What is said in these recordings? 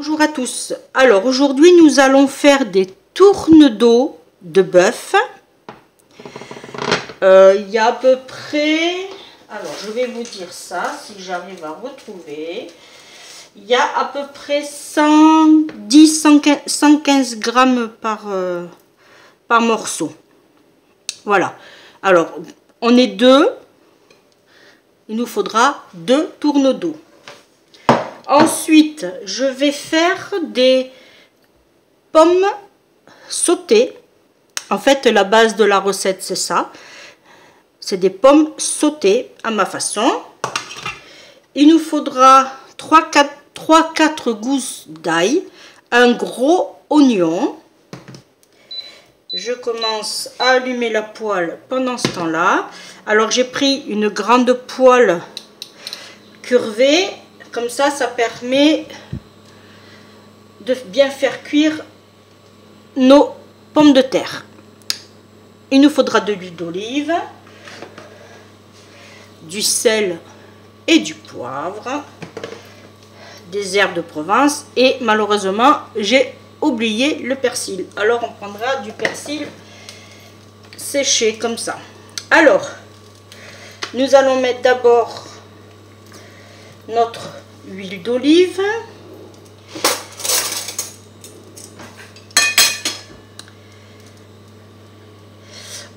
Bonjour à tous. Alors aujourd'hui nous allons faire des tourne-dos de bœuf. Il y a à peu près, alors je vais vous dire ça si j'arrive à retrouver. Il y a à peu près 110-115 grammes par morceau. Voilà. Alors on est deux. Il nous faudra 2 tourne-dos. Ensuite, je vais faire des pommes sautées. En fait, la base de la recette, c'est ça. C'est des pommes sautées à ma façon. Il nous faudra 3-4 gousses d'ail, un gros oignon. Je commence à allumer la poêle pendant ce temps-là. Alors, j'ai pris une grande poêle curvée. Comme ça, ça permet de bien faire cuire nos pommes de terre. Il nous faudra de l'huile d'olive, du sel et du poivre, des herbes de Provence et malheureusement, j'ai oublié le persil. Alors, on prendra du persil séché comme ça. Alors, nous allons mettre d'abord notre huile d'olive.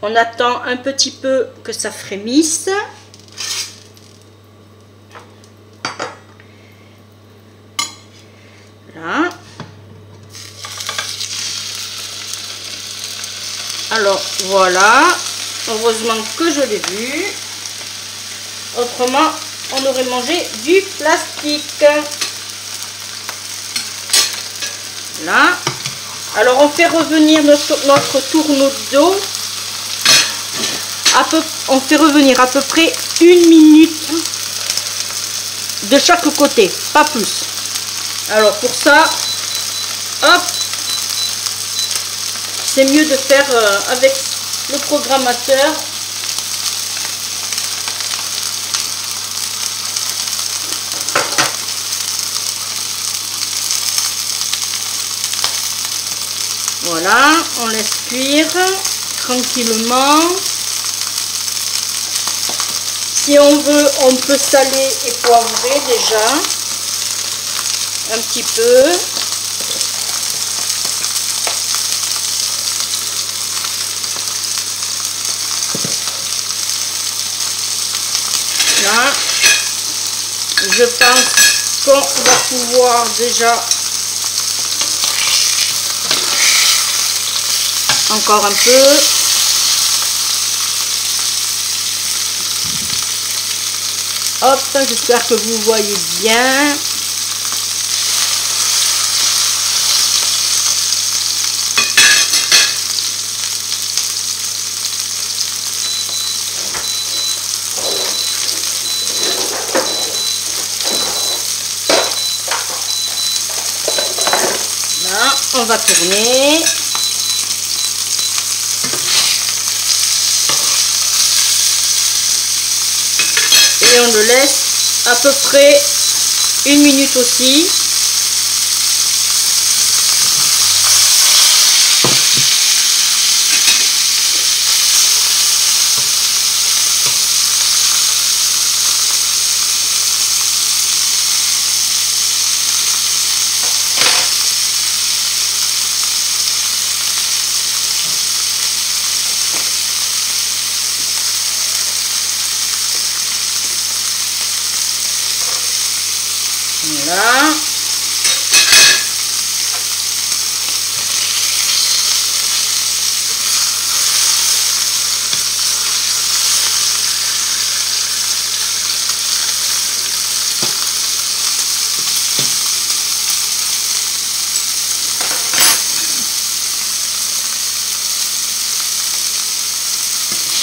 On attend un petit peu que ça frémisse. Là. Alors voilà, heureusement que je l'ai vu. Autrement, on aurait mangé du plastique. Là. Alors on fait revenir notre tourne-dos. On fait revenir à peu près 1 minute de chaque côté, pas plus. Alors pour ça, hop, c'est mieux de faire avec le programmateur. Voilà, on laisse cuire tranquillement. Si on veut, on peut saler et poivrer déjà un petit peu. Là, je pense qu'on va pouvoir déjà encore un peu. Hop, j'espère que vous voyez bien. Là, on va tourner. Et on le laisse à peu près 1 minute aussi. Voilà.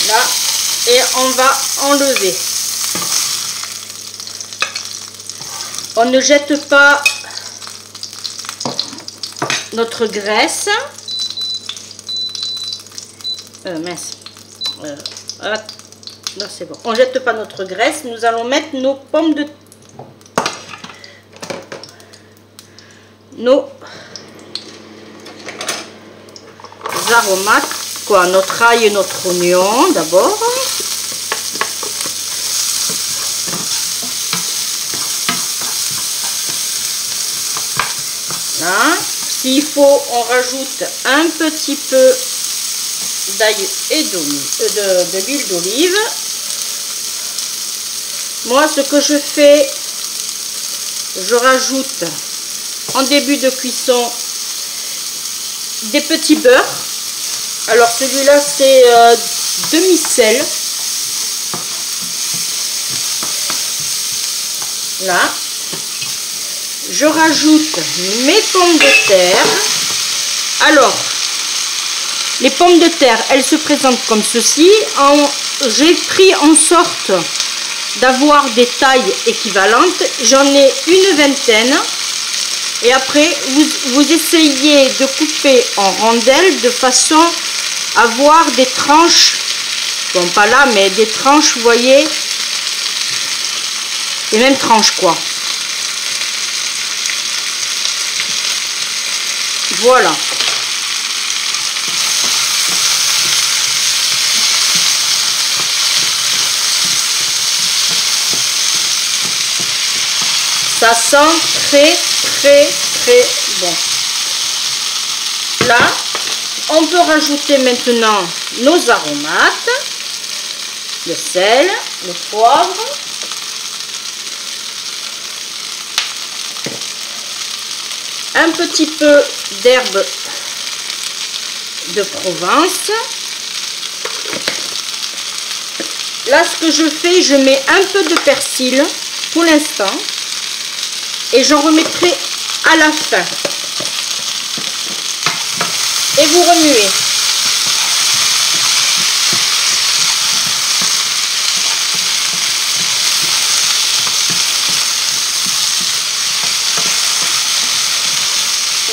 Là, et on va enlever. On ne jette pas notre graisse. Mince. Là, c'est bon. On ne jette pas notre graisse. Nous allons mettre nos pommes de nos aromates, quoi, notre ail et notre oignon d'abord. Là, s'il faut, on rajoute un petit peu d'ail et de l'huile d'olive. Moi, ce que je fais, je rajoute en début de cuisson des petits beurres. Alors celui-là, c'est demi-sel. Là, je rajoute mes pommes de terre. Alors, les pommes de terre, elles se présentent comme ceci. J'ai pris en sorte d'avoir des tailles équivalentes. J'en ai une vingtaine. Et après, vous essayez de couper en rondelles de façon à avoir des tranches. Bon, pas là, mais des tranches, vous voyez. Les mêmes tranches, quoi. Voilà. Ça sent très bon. Là, on peut rajouter maintenant nos aromates, le sel, le poivre, un petit peu d'herbe de Provence. Là, ce que je fais, je mets un peu de persil pour l'instant. Et j'en remettrai à la fin. Et vous remuez.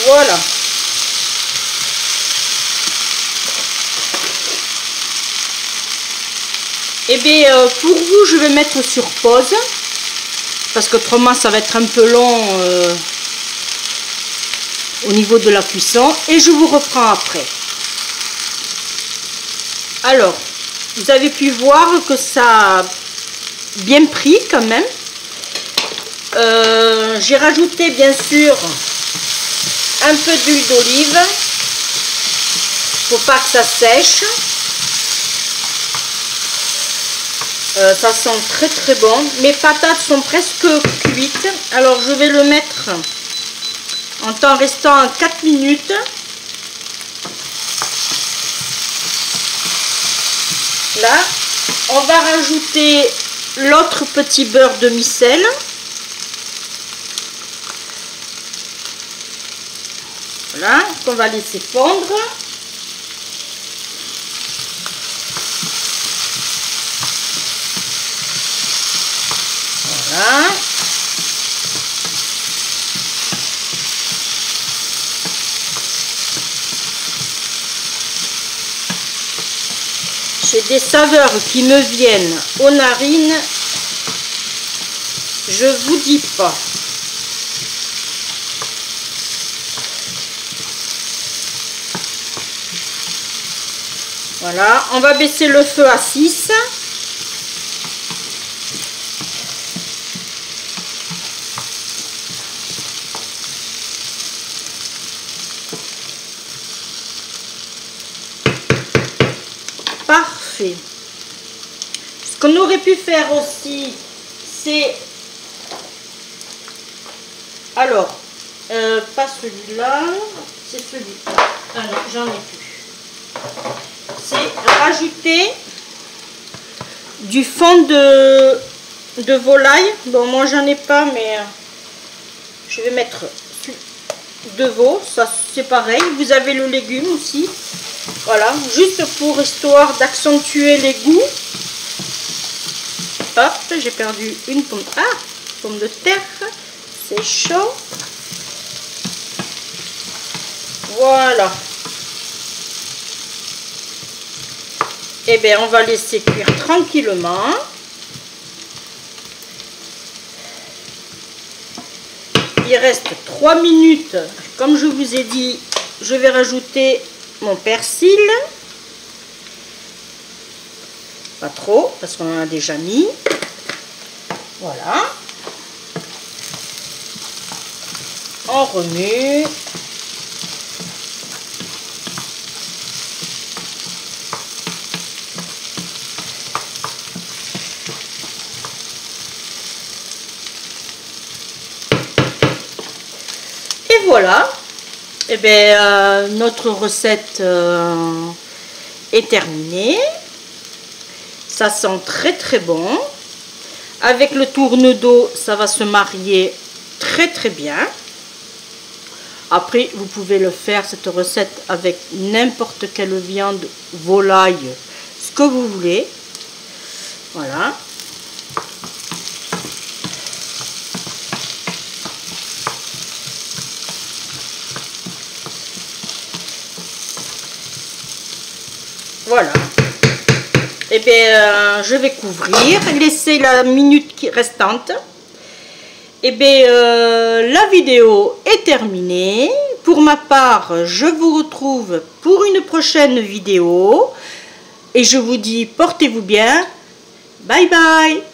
Voilà. Et bien, pour vous, je vais mettre sur pause. Parce qu'autrement ça va être un peu long au niveau de la cuisson, et je vous reprends après. Alors, vous avez pu voir que ça a bien pris quand même. J'ai rajouté bien sûr un peu d'huile d'olive pour pas que ça sèche. Ça sent très bon. Mes patates sont presque cuites. Alors je vais le mettre en temps restant à 4 minutes. Là, on va rajouter l'autre petit beurre demi-sel. Voilà, qu'on va laisser fondre. Voilà. J'ai des saveurs qui me viennent aux narines, je vous dis pas. Voilà, on va baisser le feu à 6. Parfait. Ce qu'on aurait pu faire aussi, c'est... Alors, pas celui-là, c'est celui-là. Ah non, j'en ai plus. C'est rajouter du fond de volaille. Bon, moi j'en ai pas, mais je vais mettre de veau. Ça, c'est pareil. Vous avez le légume aussi. Voilà, juste pour histoire d'accentuer les goûts. Hop, j'ai perdu une pomme. Ah, pomme de terre. C'est chaud. Voilà. Et bien, on va laisser cuire tranquillement. il reste 3 minutes. Comme je vous ai dit, je vais rajouter mon persil. Pas trop, parce qu'on en a déjà mis. Voilà. On remue. Et voilà. Et bien, notre recette est terminée. Ça sent très très bon. Avec le tourne-dos, ça va se marier très très bien. Après, vous pouvez le faire, cette recette, avec n'importe quelle viande, volaille, ce que vous voulez. Voilà. Voilà. Et bien, je vais couvrir, laisser la minute restante. Et bien, la vidéo est terminée. Pour ma part, je vous retrouve pour une prochaine vidéo. Et je vous dis, portez-vous bien. Bye bye.